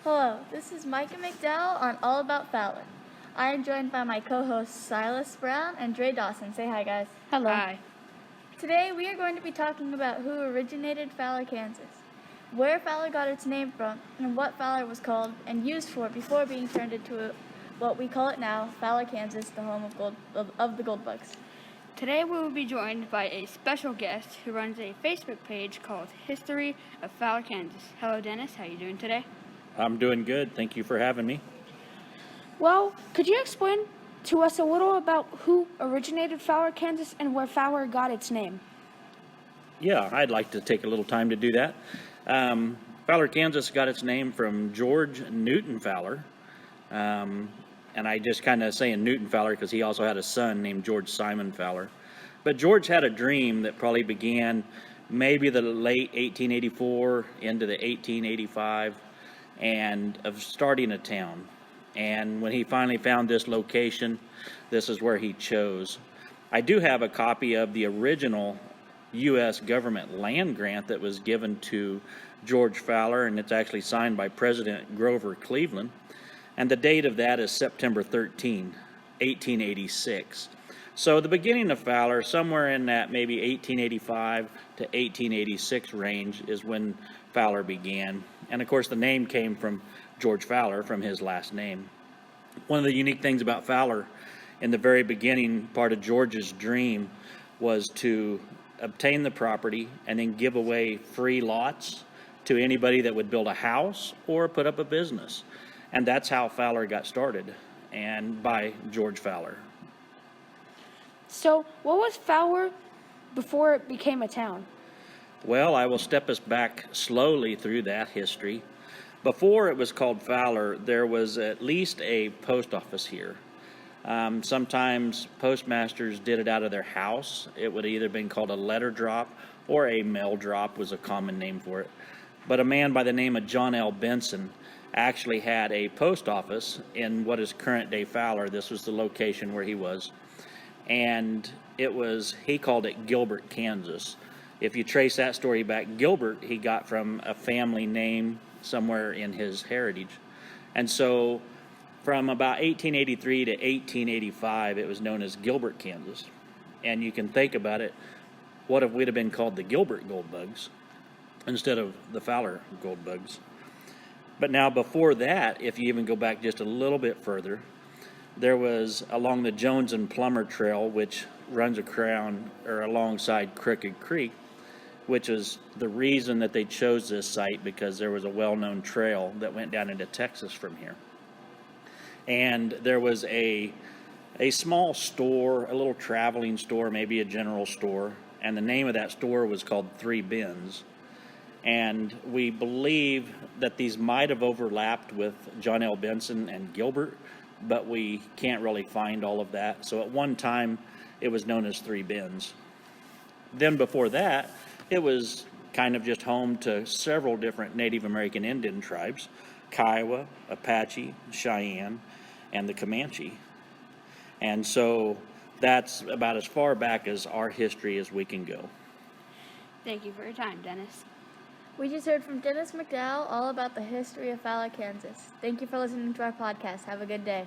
Hello, this is Micah McDowell on All About Fowler. I am joined by my co-hosts Silas Brown and Dre Dawson. Say hi, guys. Hello. Hi. Today we are going to be talking about who originated Fowler, Kansas, where Fowler got its name from, and what Fowler was called and used for before being turned into what we call it now, Fowler, Kansas, the home of the gold bugs. Today we will be joined by a special guest who runs a Facebook page called History of Fowler, Kansas. Hello, Dennis. How are you doing today? I'm doing good. Thank you for having me. Well, could you explain to us a little about who originated Fowler, Kansas, and where Fowler got its name? Yeah, I'd like to take a little time to do that. Fowler, Kansas got its name from George Newton Fowler. And I just kind of saying Newton Fowler because he also had a son named George Simon Fowler. But George had a dream that probably began maybe the late 1884 into the 1885 and of starting a town. And when he finally found this location, this is where he chose. I do have a copy of the original U.S. government land grant that was given to George Fowler, and it's actually signed by President Grover Cleveland. And the date of that is September 13, 1886. So the beginning of Fowler, somewhere in that maybe 1885 to 1886 range is when Fowler began. And of course the name came from George Fowler, from his last name. One of the unique things about Fowler in the very beginning, part of George's dream was to obtain the property and then give away free lots to anybody that would build a house or put up a business. And that's how Fowler got started, and by George Fowler. So, what was Fowler before it became a town? Well, I will step us back slowly through that history. Before it was called Fowler, there was at least a post office here. Sometimes postmasters did it out of their house. It would either been called a letter drop or a mail drop was a common name for it. But a man by the name of John L. Benson actually had a post office in what is current day Fowler. This was the location where he was. And he called it Gilbert, Kansas. If you trace that story back, Gilbert he got from a family name somewhere in his heritage. And so from about 1883 to 1885, it was known as Gilbert, Kansas. And you can think about it, what if we'd have been called the Gilbert gold bugs instead of the Fowler gold bugs? But now before that, if you even go back just a little bit further, there was along the Jones and Plummer Trail, which runs alongside Crooked Creek, which is the reason that they chose this site, because there was a well-known trail that went down into Texas from here. And there was a small store, a little traveling store, maybe a general store, and the name of that store was called Three Bins. And we believe that these might have overlapped with John L. Benson and Gilbert, but we can't really find all of that. So at one time, it was known as Three Bins. Then before that, it was kind of just home to several different Native American Indian tribes: Kiowa, Apache, Cheyenne, and the Comanche. And so that's about as far back as our history as we can go. Thank you for your time, Dennis. We just heard from Dennis McDowell all about the history of Fowler, Kansas. Thank you for listening to our podcast. Have a good day.